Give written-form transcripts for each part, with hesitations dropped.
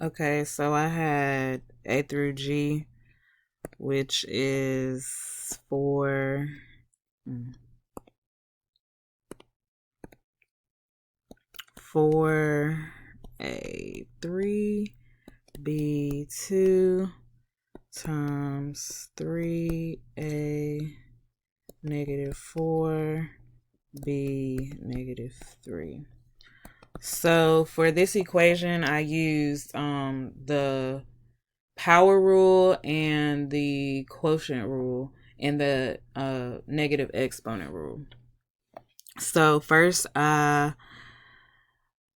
Okay, so I had A through G, which is 4A3 B2 times 3A negative 4 B negative 3. So for this equation, I used the power rule and the quotient rule and the negative exponent rule. So first I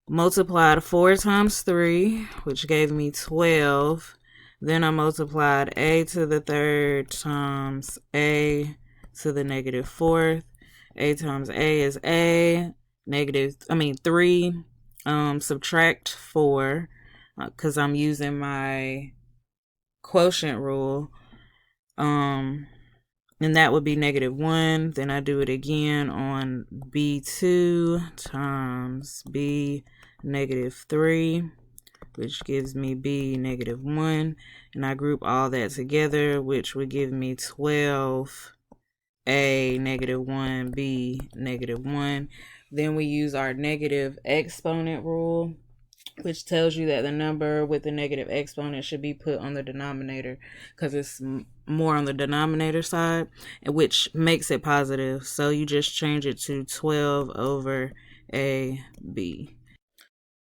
multiplied 4 times 3, which gave me 12. Then I multiplied a to the third times a to the negative fourth. A times a is a. 3. Subtract 4, because I'm using my quotient rule. And that would be negative 1. Then I do it again on B2 times B negative 3, which gives me B negative 1. And I group all that together, which would give me 12A negative 1, B negative 1. Then we use our negative exponent rule, which tells you that the number with the negative exponent should be put on the denominator because it's more on the denominator side, which makes it positive. So you just change it to 12 over AB.